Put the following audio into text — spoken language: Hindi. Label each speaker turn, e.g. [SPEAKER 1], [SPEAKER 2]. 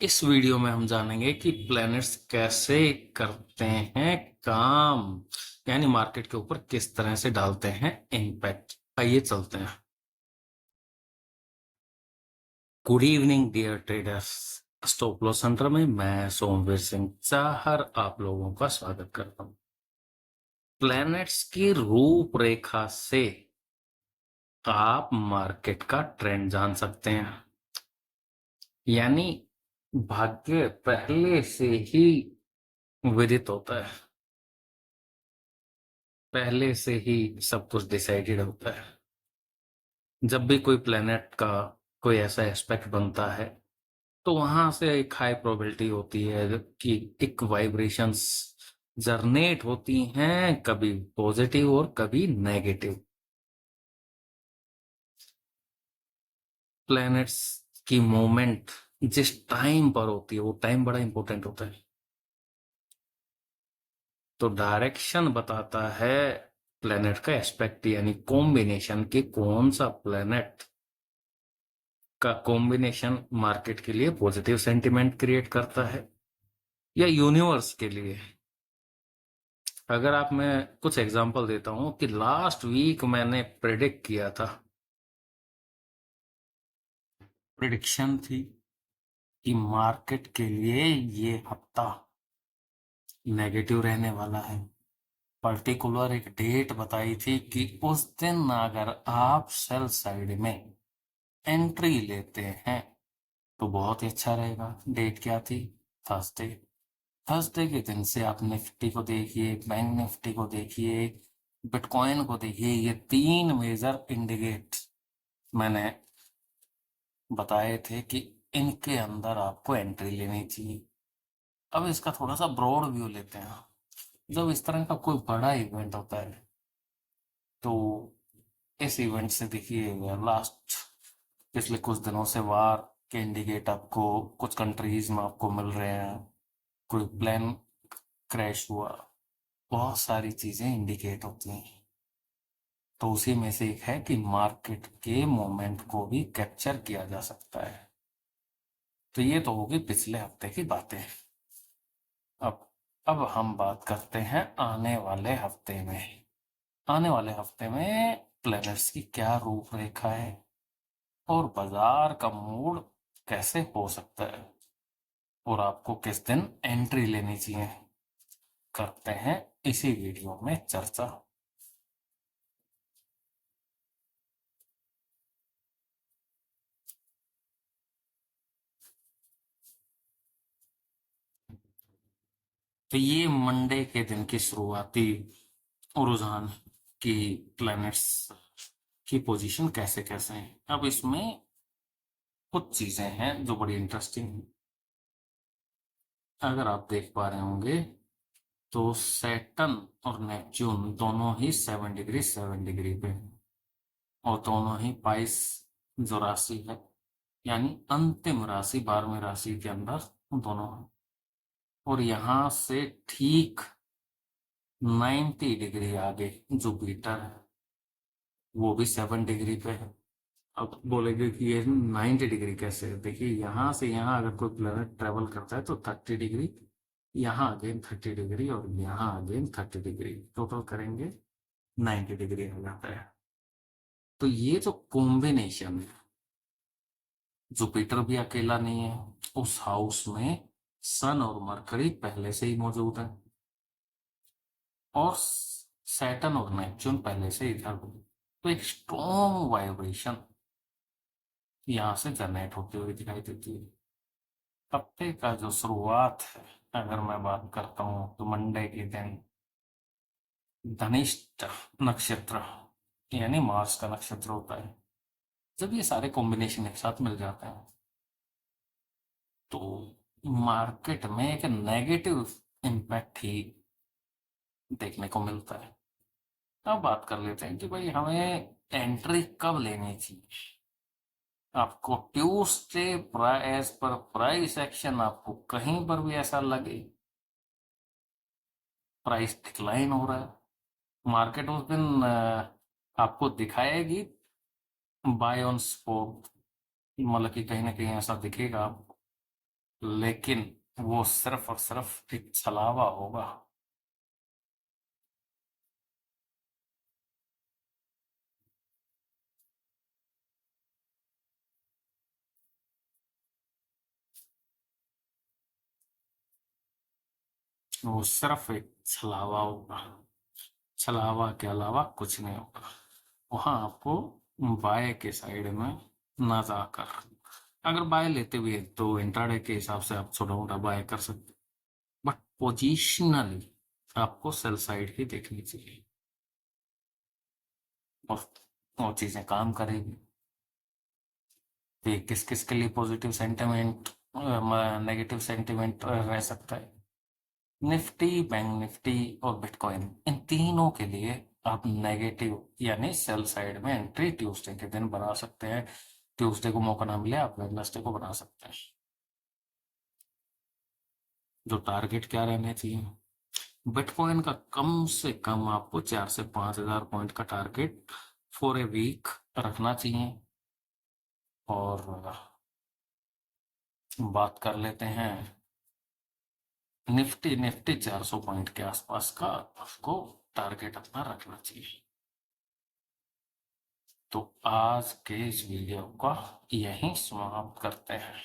[SPEAKER 1] इस वीडियो में हम जानेंगे कि प्लैनेट्स कैसे करते हैं काम, यानी मार्केट के ऊपर किस तरह से डालते हैं इम्पैक्ट। आइए चलते हैं। Good evening dear traders. Stop loss center में मैं सोमवीर सिंह चाहर आप लोगों का स्वागत करता हूं। प्लैनेट्स की रूपरेखा से आप मार्केट का ट्रेंड जान सकते हैं, यानी भाग्य पहले से ही विदित होता है, पहले से ही सब कुछ डिसाइडेड होता है। जब भी कोई प्लेनेट का कोई ऐसा एस्पेक्ट बनता है तो वहां से एक हाई प्रोबेबिलिटी होती है कि एक वाइब्रेशंस जनरेट होती हैं, कभी पॉजिटिव और कभी नेगेटिव। प्लैनेट्स की मूवमेंट जिस टाइम पर होती है वो टाइम बड़ा इंपॉर्टेंट होता है। तो डायरेक्शन बताता है प्लैनेट का एस्पेक्ट, यानी कॉम्बिनेशन कि कौन सा प्लैनेट का कॉम्बिनेशन मार्केट के लिए पॉजिटिव सेंटिमेंट क्रिएट करता है या यूनिवर्स के लिए। अगर आप, मैं कुछ एग्जांपल देता हूं कि लास्ट वीक मैंने प्रेडिक्ट किया था, प्रिडिक्शन थी कि मार्केट के लिए ये हफ्ता नेगेटिव रहने वाला है। पर्टिकुलर एक डेट बताई थी कि उस दिन अगर आप सेल साइड में एंट्री लेते हैं तो बहुत ही अच्छा रहेगा। डेट क्या थी? थर्सडे। थर्सडे के दिन से आप निफ्टी को देखिए, बैंक निफ्टी को देखिए, बिटकॉइन को देखिए, ये तीन मेजर इंडिकेट मैंने बताए थे कि इनके अंदर आपको एंट्री लेनी चाहिए। अब इसका थोड़ा सा ब्रॉड व्यू लेते हैं। जब इस तरह का कोई बड़ा इवेंट होता है तो इस इवेंट से देखिए, लास्ट पिछले कुछ दिनों से वार के इंडिकेट आपको कुछ कंट्रीज में आपको मिल रहे हैं, कोई प्लेन क्रैश हुआ, बहुत सारी चीजें इंडिकेट होती हैं। तो उसी में से एक है कि मार्केट के मोमेंट को भी कैप्चर किया जा सकता है। तो ये तो होगी पिछले हफ्ते की बातें। अब अब हम बात करते हैं आने वाले हफ्ते में। आने वाले हफ्ते में प्लैनेट्स की क्या रूपरेखा है और बाजार का मूड कैसे हो सकता है और आपको किस दिन एंट्री लेनी चाहिए, करते हैं इसी वीडियो में चर्चा। तो ये मंडे के दिन की शुरुआती रुझान की प्लैनेट्स की पोजीशन कैसे कैसे है। अब इसमें कुछ चीजें हैं जो बड़ी इंटरेस्टिंग हैं। अगर आप देख पा रहे होंगे तो सैटर्न और नेपच्यून दोनों ही 7 डिग्री पे हैं और दोनों ही 22 जो राशि है, यानी अंतिम राशि 12वीं राशि के अंदर दोनों है। और यहां से ठीक 90 डिग्री आगे जुपिटर है, वो भी 7 डिग्री पे है। अब बोलेंगे कि ये 90 डिग्री कैसे है? देखिए, यहाँ से यहाँ अगर कोई प्लेनेट ट्रेवल करता है तो 30 डिग्री, यहाँ अगेन 30 डिग्री और यहाँ अगेन 30 डिग्री, टोटल करेंगे 90 डिग्री हो जाता है। तो ये जो कॉम्बिनेशन है, जुपिटर भी अकेला नहीं है, उस हाउस में सन और मरकरी पहले से ही मौजूद है और सैटर्न और नेपच्यून पहले से इधर हो। तो एक स्ट्रॉन्ग वाइब्रेशन यहाँ से जनरेट होते हुए दिखाई देती है। हफ्ते का जो शुरुआत है, अगर मैं बात करता हूँ तो मंडे के दिन धनिष्ठ नक्षत्र, यानी मार्स का नक्षत्र होता है। जब ये सारे कॉम्बिनेशन एक साथ मिल जाते हैं तो मार्केट में एक नेगेटिव इम्पैक्ट ही देखने को मिलता है। अब बात कर लेते हैं कि भाई हमें एंट्री कब लेनी चाहिए। आपको ट्यूसडे प्राइस पर प्राइस एक्शन आपको कहीं पर भी ऐसा लगे प्राइस डिक्लाइन हो रहा है, मार्केट उस दिन आपको दिखाएगी बाय ऑन स्पॉट, मतलब कि कहीं ना कहीं ऐसा दिखेगा आपको लेकिन वो सिर्फ और सिर्फ एक छलावा होगा। वो सिर्फ एक छलावा होगा, छलावा के अलावा कुछ नहीं होगा। वहां आपको बाय के साइड में ना जाकर, अगर बाय लेते भी है तो इंट्राडे के हिसाब से आप छोटा मोटा बाय कर सकते, बट पोजिशनली आपको सेल साइड ही देखनी चाहिए, और वो चीजें काम करेगी। तो ये किस किस के लिए पॉजिटिव सेंटिमेंट, नेगेटिव सेंटिमेंट रह सकता है? निफ्टी, बैंक निफ्टी और बिटकॉइन, इन तीनों के लिए आप नेगेटिव यानी सेल साइड में एंट्री ट्यूसडे के दिन बना सकते हैं। ट्यूसडे को मौका ना मिले आप वेडनेसडे को बना सकते हैं। जो टारगेट क्या रहने चाहिए? बिटकॉइन का कम से कम आपको 4 से 5 हज़ार पॉइंट का टारगेट फॉर ए वीक रखना चाहिए। और बात कर लेते हैं निफ्टी, निफ्टी 400 पॉइंट के आसपास का आपको टारगेट अपना रखना चाहिए। तो आज के इस वीडियो का यहीं समाप्त करते हैं।